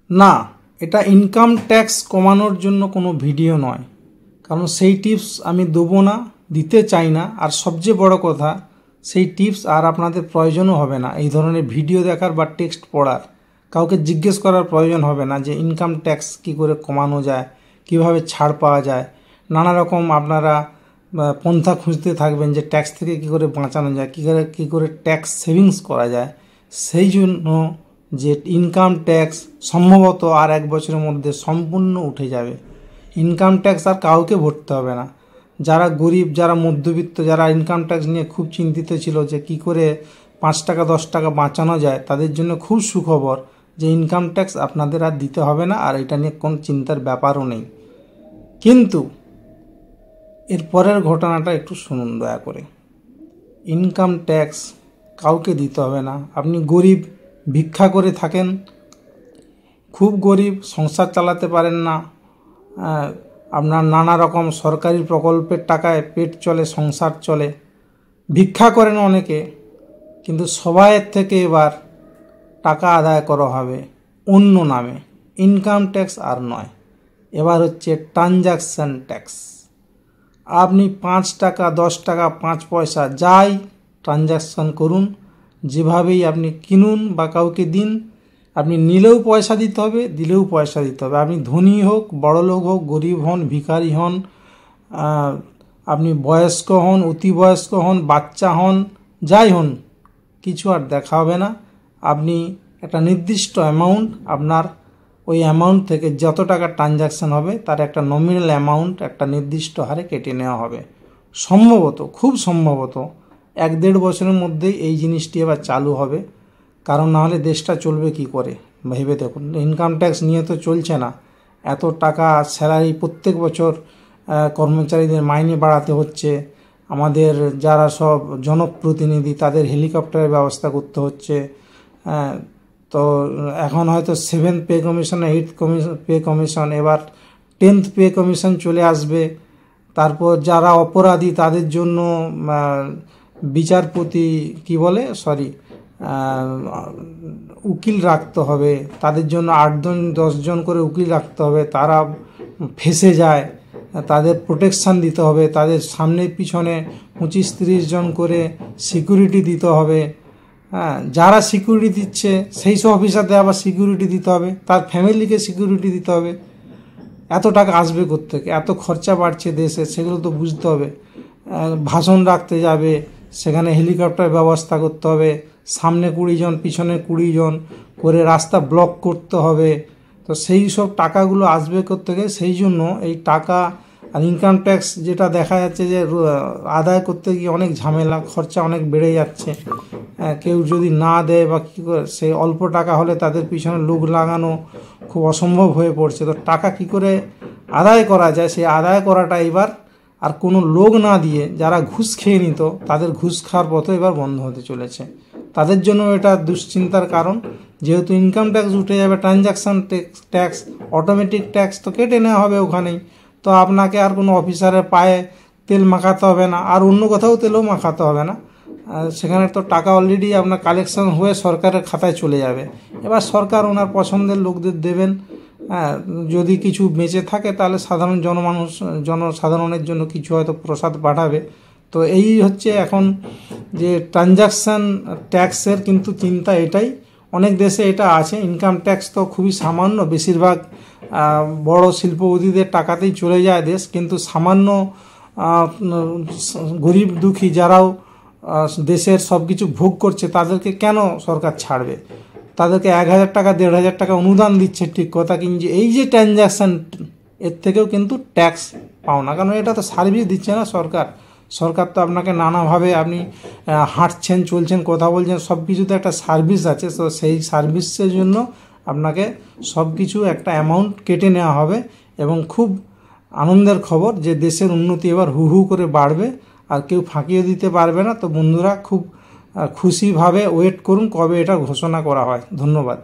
না, এটা income tax কমানোর জন্য কোনো ভিডিও নয়, কারণ সেই টিপস আমি দেবো না, দিতে চাই না। আর সবচেয়ে বড় কথা, সেই টিপস আর আপনাদের প্রয়োজনও হবে না। এই ধরনের ভিডিও দেখার বা টেক্সট পড়ার কাউকে জিজ্ঞেস করার প্রয়োজন হবে না যে ইনকাম ট্যাক্স কী করে কমানো যায়, কিভাবে ছাড় পাওয়া যায়। নানা রকম আপনারা পন্থা খুঁজতে থাকবেন যে ট্যাক্স থেকে কী করে বাঁচানো যায়, কী করে ট্যাক্স সেভিংস করা যায়। সেই জন্য যে ইনকাম ট্যাক্স সম্ভবত আর 1 বছরের মধ্যে সম্পূর্ণ উঠে যাবে। ইনকাম ট্যাক্স আর কাউকে ভরতে হবে না। যারা গরিব, যারা মধ্যবিত্ত, যারা ইনকাম ট্যাক্স নিয়ে খুব চিন্তিত ছিল যে কি করে 5 টাকা 10 টাকা বাঁচানো যায়, তাদের জন্য খুব সুখবর যে ইনকাম ট্যাক্স আপনাদের আর দিতে হবে না, আর এটা নিয়ে কোনো চিন্তার ব্যাপারও নেই। কিন্তু এর পরের ঘটনাটা একটু শুনুন দয়া করে। ইনকাম ট্যাক্স কাউকে দিতে হবে না। আপনি গরিব, ভিক্ষা করে থাকেন, খুব গরিব, সংসার চালাতে পারেন না, আপনার নানা রকম সরকারি প্রকল্পের টাকায় পেট চলে, সংসার চলে, ভিক্ষা করেন অনেকে, কিন্তু সবাইয়ের থেকে এবার টাকা আদায় করা হবে অন্য নামে। ইনকাম ট্যাক্স আর নয়, এবার হচ্ছে ট্রানজাকশান ট্যাক্স। আপনি 5 টাকা 10 টাকা 5 পয়সা যাই ট্রানজাকশান করুন, যেভাবেই আপনি কিনুন বা কাউকে দিন, আপনি নিলেও পয়সা দিতে হবে, দিলেও পয়সা দিতে হবে। আপনি ধনী হোক, বড়লোক হোক, গরিব হন, ভিখারি হন, আপনি বয়স্ক হন, অতি বয়স্ক হন, বাচ্চা হন, যাই হন, কিছু আর দেখা হবে না। আপনি একটা নির্দিষ্ট অ্যামাউন্ট, আপনার ওই অ্যামাউন্ট থেকে যত টাকা ট্রানজাকশান হবে তার একটা নমিনাল অ্যামাউন্ট একটা নির্দিষ্ট হারে কেটে নেওয়া হবে। সম্ভবত, খুব সম্ভবত 1-1.5 বছরের মধ্যেই এই জিনিসটি এবার চালু হবে। কারণ নাহলে দেশটা চলবে কি করে ভেবে দেখুন। ইনকাম ট্যাক্স নিয়ে তো চলছে না। এত টাকা স্যালারি প্রত্যেক বছর কর্মচারীদের মাইনে বাড়াতে হচ্ছে, আমাদের যারা সব জনপ্রতিনিধি তাদের হেলিকপ্টারের ব্যবস্থা করতে হচ্ছে। তো এখন হয়তো 7th pay commission, 8th pay commission, এবার 10th পে কমিশন চলে আসবে। তারপর যারা অপরাধী তাদের জন্য বিচারপতি উকিল রাখতে হবে, তাদের জন্য 8-10 জন করে উকিল রাখতে হবে। তারা ফেঁসে যায়, তাদের প্রোটেকশান দিতে হবে, তাদের সামনে পিছনে 25-30 জন করে সিকিউরিটি দিতে হবে। যারা সিকিউরিটি দিচ্ছে সেই সব অফিসারদের আবার সিকিউরিটি দিতে হবে, তার ফ্যামিলিকে সিকিউরিটি দিতে হবে। এত টাকা আসবে কোত্থেকে? এত খরচা বাড়ছে দেশে, সেগুলো তো বুঝতে হবে। ভাষণ রাখতে যাবে, সেখানে হেলিকপ্টার ব্যবস্থা করতে হবে, সামনে 20 জন পিছনে 20 জন করে রাস্তা ব্লক করতে হবে। তো সেই সব টাকাগুলো আসবে কোত্থেকে? সেই জন্য এই টাকা আর ইনকাম ট্যাক্স যেটা দেখা যাচ্ছে যে আদায় করতে গিয়ে অনেক ঝামেলা, খরচা অনেক বেড়ে যাচ্ছে। কেউ যদি না দেয় বা কী করে, সেই অল্প টাকা হলে তাদের পিছনে লোক লাগানো খুব অসম্ভব হয়ে পড়ছে। তো টাকা কী করে আদায় করা যায়, সেই আদায় করাটা এবার আর কোনো লোক না দিয়ে যারা ঘুষ খেয়ে নিত তাদের ঘুষ খাওয়ার পথে এবার বন্ধ হতে চলেছে। তাদের জন্য এটা দুশ্চিন্তার কারণ। যেহেতু ইনকাম ট্যাক্স উঠে যাবে, ট্রানজাকশান ট্যাক্স, অটোমেটিক ট্যাক্স তো কেটে নেওয়া হবে ওখানেই। তো আপনাকে আর কোনো অফিসারের পায়ে তেল মাখাতে হবে না, আর অন্য কোথাও তেলও মাখাতে হবে না। সেখানে তো টাকা অলরেডি আপনার কালেকশন হয়ে সরকারের খাতায় চলে যাবে। এবার সরকার ওনার পছন্দের লোকদের দেবেন। যদি কিছু বেঁচে থাকে তাহলে জনসাধারণের জন্য কিছু হয়তো প্রসাদ পাঠাবে। তো এই হচ্ছে এখন যে ট্রানজাকশান ট্যাক্সের কিন্তু চিন্তা এটাই। অনেক দেশে এটা আছে। ইনকাম ট্যাক্স তো খুবই সামান্য, বেশিরভাগ বড় শিল্পপতিদের টাকাতেই চলে যায় দেশ। কিন্তু সামান্য গরিব দুঃখী যারাও দেশের সব কিছু ভোগ করছে তাদেরকে কেন সরকার ছাড়বে? তাদেরকে 1000 টাকা 1500 টাকা অনুদান দিচ্ছে ঠিক কথা, কিন্তু এই যে ট্রানজাকশান এর থেকেও কিন্তু ট্যাক্স পাও না, কারণ এটা তো সার্ভিস দিচ্ছে না সরকার। সরকার তো আপনাকে নানাভাবে, আপনি হাঁটছেন, চলছেন, কথা বলছেন, সব কিছুতে একটা সার্ভিস আছে। তো সেই সার্ভিসের জন্য আপনাকে সব কিছু একটা অ্যামাউন্ট কেটে নেওয়া হবে। এবং খুব আনন্দের খবর যে দেশের উন্নতি এবার হু হু করে বাড়বে, আর কেউ ফাঁকিয়ে দিতে পারবে না। তো বন্ধুরা খুব খুশিভাবে ওয়েট করুন কবে এটা ঘোষণা করা হয়। ধন্যবাদ।